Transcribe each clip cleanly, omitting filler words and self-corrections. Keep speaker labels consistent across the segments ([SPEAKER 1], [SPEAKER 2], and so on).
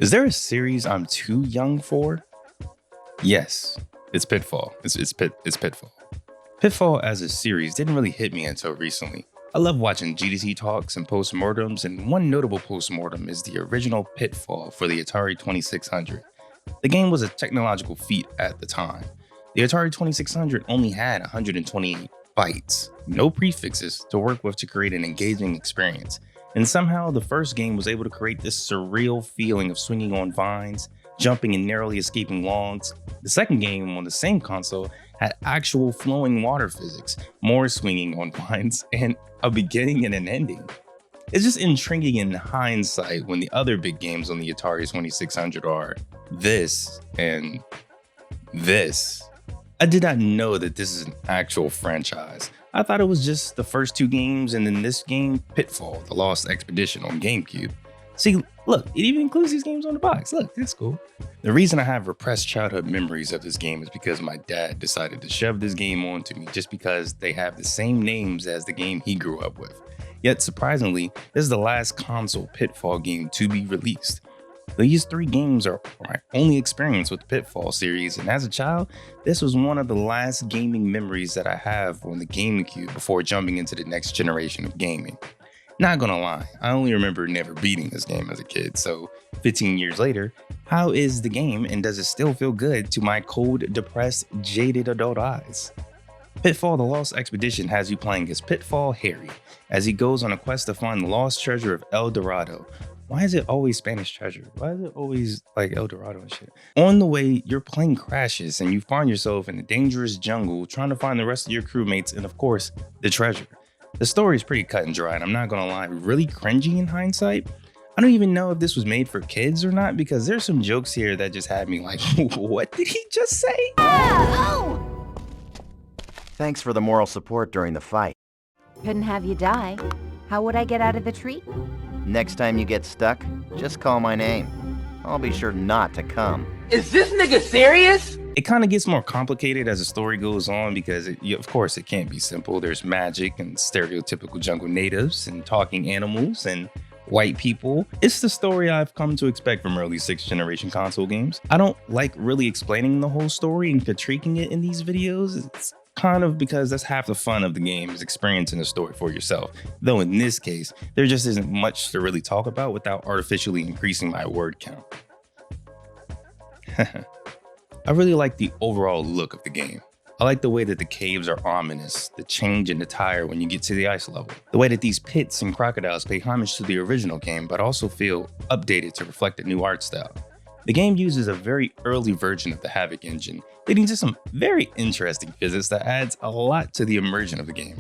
[SPEAKER 1] Is there a series I'm too young for? Yes, it's Pitfall. It's Pitfall. Pitfall as a series didn't really hit me until recently. I love watching GDC talks and postmortems, and one notable postmortem is the original Pitfall for the Atari 2600. The game was a technological feat at the time. The Atari 2600 only had 128 bytes, no prefixes to work with to create an engaging experience. And somehow the first game was able to create this surreal feeling of swinging on vines, jumping and narrowly escaping logs. The second game on the same console had actual flowing water physics, more swinging on vines, and a beginning and an ending. It's just intriguing in hindsight when the other big games on the Atari 2600 are this and this. I did not know that this is an actual franchise. I thought it was just the first two games and then this game, Pitfall, The Lost Expedition on GameCube. See, look, it even includes these games on the box. Look, that's cool. The reason I have repressed childhood memories of this game is because my dad decided to shove this game onto me just because they have the same names as the game he grew up with. Yet surprisingly, this is the last console Pitfall game to be released. These three games are my only experience with the Pitfall series, and as a child, this was one of the last gaming memories that I have on the GameCube before jumping into the next generation of gaming. Not gonna lie, I only remember never beating this game as a kid, so 15 years later, how is the game and does it still feel good to my cold, depressed, jaded adult eyes? Pitfall: The Lost Expedition has you playing as Pitfall Harry as he goes on a quest to find the lost treasure of El Dorado. Why is it always Spanish treasure? Why is it always like El Dorado and shit? On the way, your plane crashes and you find yourself in a dangerous jungle trying to find the rest of your crewmates and of course, the treasure. The story is pretty cut and dry and I'm not gonna lie, really cringy in hindsight. I don't even know if this was made for kids or not because there's some jokes here that just had me like, what did he just say?
[SPEAKER 2] Thanks for the moral support during the fight.
[SPEAKER 3] Couldn't have you die. How would I get out of the tree?
[SPEAKER 2] Next time you get stuck, just call my name. I'll be sure not to come.
[SPEAKER 4] Is this nigga serious?
[SPEAKER 1] It kind of gets more complicated as the story goes on because, of course, it can't be simple. There's magic and stereotypical jungle natives and talking animals and white people. It's the story I've come to expect from early 6th generation console games. I don't like really explaining the whole story and critiquing it in these videos. It's kind of because that's half the fun of the game is experiencing the story for yourself. Though in this case, there just isn't much to really talk about without artificially increasing my word count. I really like the overall look of the game. I like the way that the caves are ominous, the change in the tire when you get to the ice level, the way that these pits and crocodiles pay homage to the original game but also feel updated to reflect a new art style. The game uses a very early version of the Havoc engine, leading to some very interesting physics that adds a lot to the immersion of the game.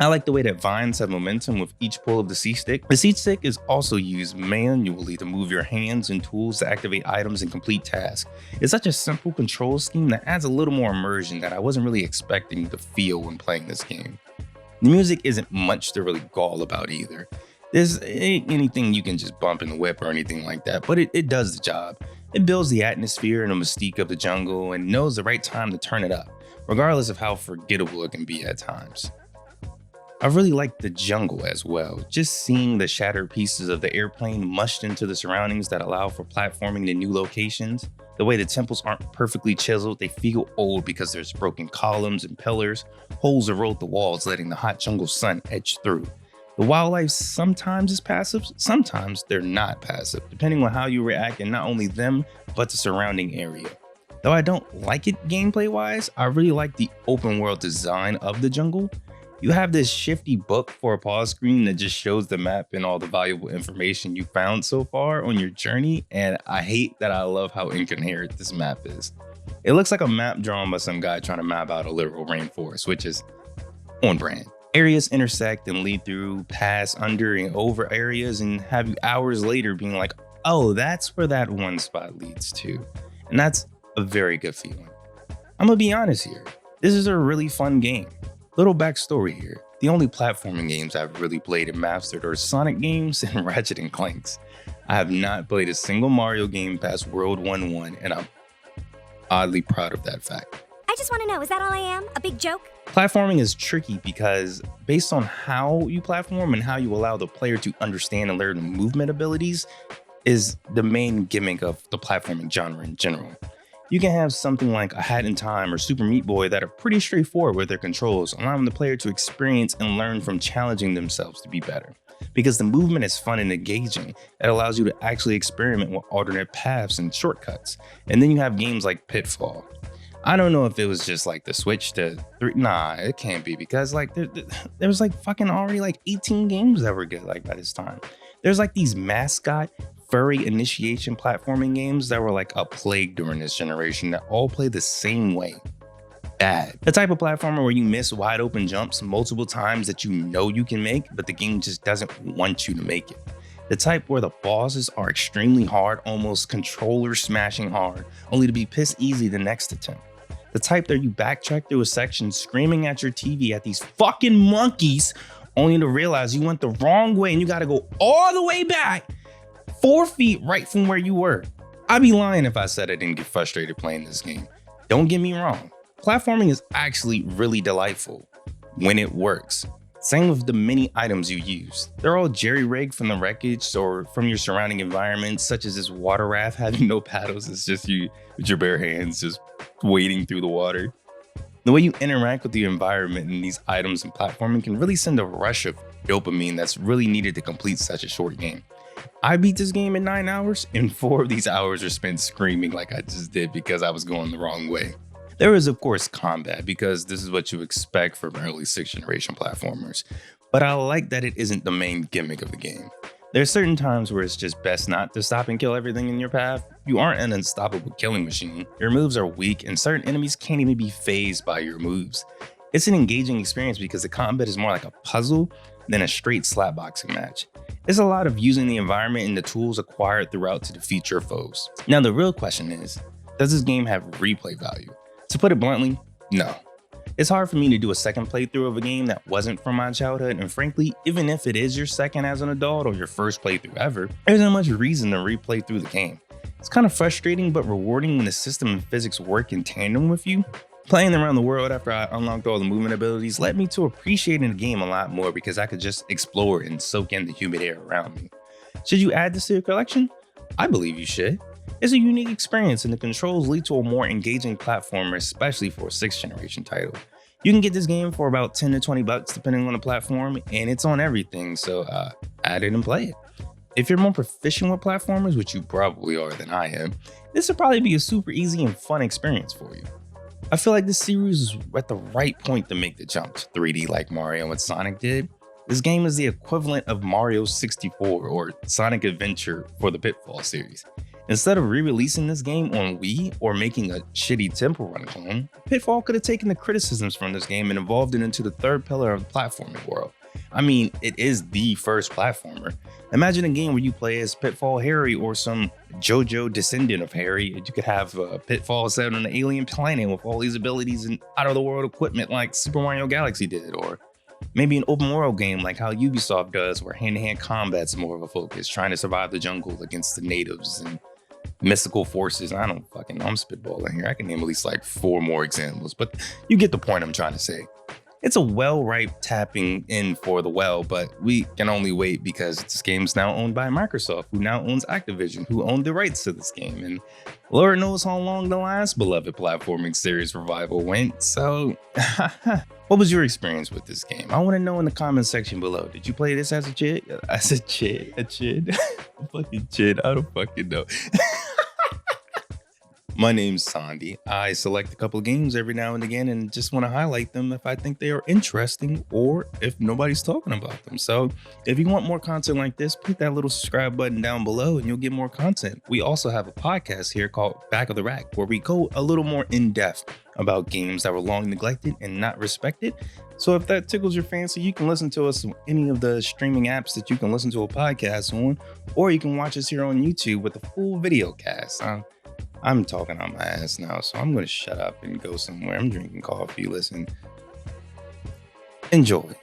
[SPEAKER 1] I like the way that vines have momentum with each pull of the C-stick. The C-stick is also used manually to move your hands and tools to activate items and complete tasks. It's such a simple control scheme that adds a little more immersion that I wasn't really expecting to feel when playing this game. The music isn't much to really gall about either. There's ain't anything you can just bump in the whip or anything like that, but it does the job. It builds the atmosphere and the mystique of the jungle and knows the right time to turn it up, regardless of how forgettable it can be at times. I really like the jungle as well, just seeing the shattered pieces of the airplane mushed into the surroundings that allow for platforming to new locations. The way the temples aren't perfectly chiseled, they feel old because there's broken columns and pillars, holes erode the walls letting the hot jungle sun edge through. The wildlife sometimes is passive, sometimes they're not passive, depending on how you react and not only them, but the surrounding area. Though I don't like it gameplay-wise, I really like the open world design of the jungle. You have this shifty book for a pause screen that just shows the map and all the valuable information you found so far on your journey, and I hate that I love how incoherent this map is. It looks like a map drawn by some guy trying to map out a literal rainforest, which is on brand. Areas intersect and lead through, pass under and over areas and have you hours later being like, oh, that's where that one spot leads to. And that's a very good feeling. I'm gonna be honest here, this is a really fun game. Little backstory here, the only platforming games I've really played and mastered are Sonic games and Ratchet and Clanks. I have not played a single Mario game past World 1-1 and I'm oddly proud of that fact.
[SPEAKER 5] I just want to know, is that all I am? A big joke?
[SPEAKER 1] Platforming is tricky because based on how you platform and how you allow the player to understand and learn movement abilities, is the main gimmick of the platforming genre in general. You can have something like A Hat in Time or Super Meat Boy that are pretty straightforward with their controls, allowing the player to experience and learn from challenging themselves to be better. Because the movement is fun and engaging, it allows you to actually experiment with alternate paths and shortcuts. And then you have games like Pitfall. I don't know if it was just like the switch to 3. Nah, it can't be, because like there was like fucking already like 18 games that were good like by this time. There's like these mascot furry initiation platforming games that were like a plague during this generation that all play the same way. Bad. The type of platformer where you miss wide open jumps multiple times that you know you can make, but the game just doesn't want you to make it. The type where the bosses are extremely hard, almost controller smashing hard, only to be piss easy the next attempt. The type that you backtrack through a section screaming at your TV at these fucking monkeys, only to realize you went the wrong way and you gotta go all the way back 4 feet right from where you were. I'd be lying if I said I didn't get frustrated playing this game. Don't get me wrong, platforming is actually really delightful when it works. Same with the many items you use. They're all jerry-rigged from the wreckage or from your surrounding environment, such as this water raft having no paddles. It's just you with your bare hands just wading through the water. The way you interact with the environment and these items and platforming can really send a rush of dopamine that's really needed to complete such a short game. I beat this game in 9 hours, and 4 of these hours are spent screaming like I just did because I was going the wrong way. There is, of course, combat, because this is what you expect from early 6th generation platformers, but I like that it isn't the main gimmick of the game. There are certain times where it's just best not to stop and kill everything in your path. You aren't an unstoppable killing machine, your moves are weak, and certain enemies can't even be fazed by your moves. It's an engaging experience because the combat is more like a puzzle than a straight slapboxing match. It's a lot of using the environment and the tools acquired throughout to defeat your foes. Now the real question is, does this game have replay value? To put it bluntly, no. It's hard for me to do a second playthrough of a game that wasn't from my childhood, and frankly, even if it is your second as an adult or your first playthrough ever, there isn't much reason to replay through the game. It's kind of frustrating but rewarding when the system and physics work in tandem with you. Playing around the world after I unlocked all the movement abilities led me to appreciating the game a lot more because I could just explore and soak in the humid air around me. Should you add this to your collection? I believe you should. It's a unique experience, and the controls lead to a more engaging platformer, especially for a 6th generation title. You can get this game for about 10 to 20 bucks depending on the platform, and it's on everything, so add it and play it. If you're more proficient with platformers, which you probably are than I am, this would probably be a super easy and fun experience for you. I feel like this series is at the right point to make the jump to 3D like Mario and Sonic did. This game is the equivalent of Mario 64 or Sonic Adventure for the Pitfall series. Instead of re-releasing this game on Wii or making a shitty Temple Run clone, Pitfall could have taken the criticisms from this game and evolved it into the third pillar of the platforming world. I mean, it is the first platformer. Imagine a game where you play as Pitfall Harry or some JoJo descendant of Harry, and you could have Pitfall set on an alien planet with all these abilities and out-of-the-world equipment like Super Mario Galaxy did, or maybe an open world game like how Ubisoft does, where hand-to-hand combat's more of a focus, trying to survive the jungle against the natives and mystical forces. I don't fucking know, I'm spitballing here. I can name at least like 4 more examples, but you get the point I'm trying to say. It's a well-ripe tapping in for the well, but we can only wait because this game's now owned by Microsoft, who now owns Activision, who owned the rights to this game. And Lord knows how long the last beloved platforming series revival went, so what was your experience with this game? I want to know in the comment section below. Did you play this as a kid? As a kid? A fucking kid, I don't fucking know. My name's Sondi. I select a couple of games every now and again and just want to highlight them if I think they are interesting or if nobody's talking about them. So if you want more content like this, click that little subscribe button down below and you'll get more content. We also have a podcast here called Back of the Rack, where we go a little more in depth about games that were long neglected and not respected. So if that tickles your fancy, you can listen to us on any of the streaming apps that you can listen to a podcast on, or you can watch us here on YouTube with a full video cast. I'm talking on my ass now, so I'm going to shut up and go somewhere. I'm drinking coffee. Listen, enjoy.